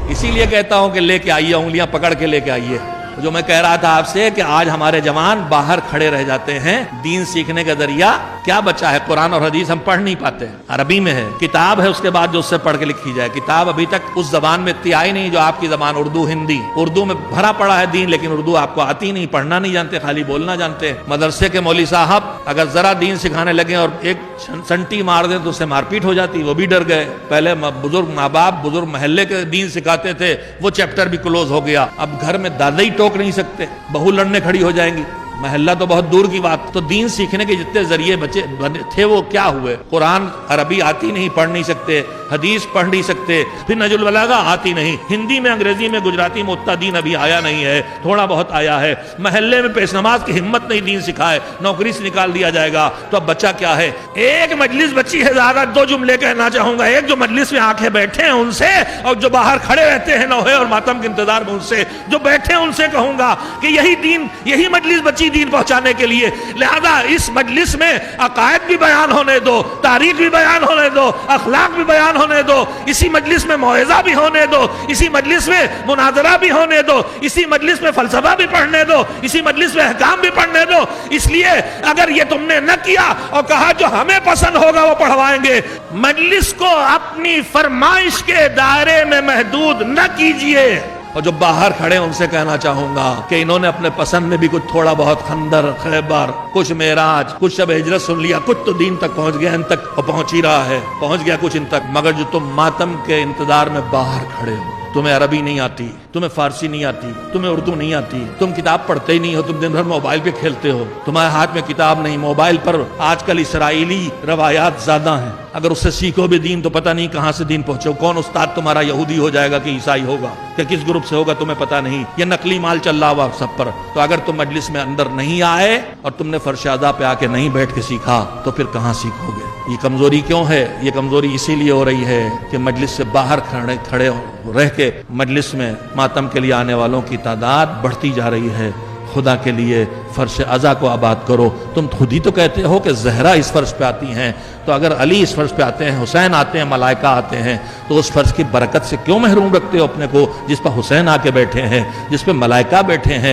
اسی لیے کہتا ہوں کہ لے کے آئیے، انگلیاں پکڑ کے لے کے آئیے۔ جو میں کہہ رہا تھا آپ سے کہ آج ہمارے جوان باہر کھڑے رہ جاتے ہیں، دین سیکھنے کا ذریعہ کیا بچا ہے؟ قرآن اور حدیث ہم پڑھ نہیں پاتے، عربی میں ہے، کتاب ہے، اس کے بعد جو اس سے پڑھ کے لکھی جائے۔ کتاب ابھی تک اس زبان میں اتنی آئی نہیں جو آپ کی زبان اردو ہندی۔ اردو میں بھرا پڑا ہے دین، لیکن اردو آپ کو آتی نہیں، پڑھنا نہیں جانتے، خالی بولنا جانتے۔ مدرسے کے مولوی صاحب اگر ذرا دین سکھانے لگے اور ایک سنٹی مار دیں تو اس سے مار پیٹ ہو جاتی، وہ بھی ڈر گئے۔ پہلے بزرگ ماں باپ، بزرگ محلے کے دین سکھاتے تھے، وہ چیپٹر بھی کلوز ہو گیا۔ اب گھر میں دادا ہی ٹوک نہیں سکتے، بہو لڑنے کھڑی ہو جائیں گی، محلہ تو بہت دور کی بات۔ تو دین سیکھنے کے جتنے ذریعے بچے تھے وہ کیا ہوئے؟ قرآن عربی آتی نہیں، پڑھ نہیں سکتے، حدیث پڑھ نہیں سکتے، پھر نہج البلاغہ آتی نہیں، ہندی میں، انگریزی میں، گجراتی میں اتنا دین ابھی آیا نہیں ہے، تھوڑا بہت آیا ہے۔ محلے میں پیش نماز کی ہمت نہیں دین سکھائے، نوکری سے نکال دیا جائے گا، تو اب بچہ کیا ہے؟ ایک مجلس بچی ہے، زیادہ دو جملے کہنا چاہوں گا۔ ایک جو مجلس میں آنکھیں بیٹھے ہیں ان سے، اور جو باہر کھڑے رہتے ہیں نوحے اور ماتم کے انتظار میں ان سے، جو بیٹھے ہیں ان سے کہوں گا کہ یہی دین، یہی مجلس بچی دین پہنچانے کے لیے۔ لہذا اس مجلس میں عقائد بھی بیان ہونے دو، تاریخ بھی بیان ہونے دو، اخلاق بھی بیان ہونے دو، اسی مجلس میں موعظہ بھی ہونے دو، اسی مجلس میں مناظرہ بھی ہونے دو، اسی مجلس میں فلسفہ بھی پڑھنے دو، اسی مجلس میں احکام بھی پڑھنے دو۔ اس لیے اگر یہ تم نے نہ کیا اور کہا جو ہمیں پسند ہوگا وہ پڑھوائیں گے، مجلس کو اپنی فرمائش کے دائرے میں محدود نہ کیجئے۔ اور جو باہر کھڑے ان سے کہنا چاہوں گا کہ انہوں نے اپنے پسند میں بھی کچھ تھوڑا بہت خندر، خیبر، کچھ معراج، کچھ شب ہجرت سن لیا، کچھ تو دین تک پہنچ گیا، ان تک پہنچ ہی رہا ہے، پہنچ گیا کچھ ان تک۔ مگر جو تم ماتم کے انتظار میں باہر کھڑے ہو، تمہیں عربی نہیں آتی، تمہیں فارسی نہیں آتی، تمہیں اردو نہیں آتی، تم کتاب پڑھتے ہی نہیں ہو، تم دن بھر موبائل پہ کھیلتے ہو، تمہارے ہاتھ میں کتاب نہیں، موبائل پر آج کل اسرائیلی روایات زیادہ ہیں، اگر اس سے سیکھو بھی دین تو پتہ نہیں کہاں سے دین پہنچو، کون استاد تمہارا یہودی ہو جائے گا کہ عیسائی ہوگا، کہ کس گروپ سے ہوگا تمہیں پتہ نہیں، یہ نقلی مال چل رہا ہوا سب پر۔ تو اگر تم مجلس میں اندر نہیں آئے اور تم نے فرش اعضاء پہ آ کے نہیں بیٹھ کے سیکھا تو پھر کہاں سیکھو گے؟ یہ کمزوری کیوں ہے؟ یہ کمزوری اسی لیے ہو رہی ہے کہ مجلس سے باہر کھڑے رہ کے مجلس میں ماتم کے لیے آنے والوں کی تعداد بڑھتی جا رہی ہے۔ خدا کے لیے فرش اعضاء کو آباد کرو۔ تم خود ہی تو کہتے ہو کہ زہرا اس فرش پہ آتی ہیں، تو اگر علی اس فرش پہ آتے ہیں، حسین آتے ہیں، ملائکہ آتے ہیں، تو اس فرش کی برکت سے کیوں محروم رکھتے ہو اپنے کو جس پہ حسین آ کے بیٹھے ہیں، جس پہ ملائکہ بیٹھے ہیں؟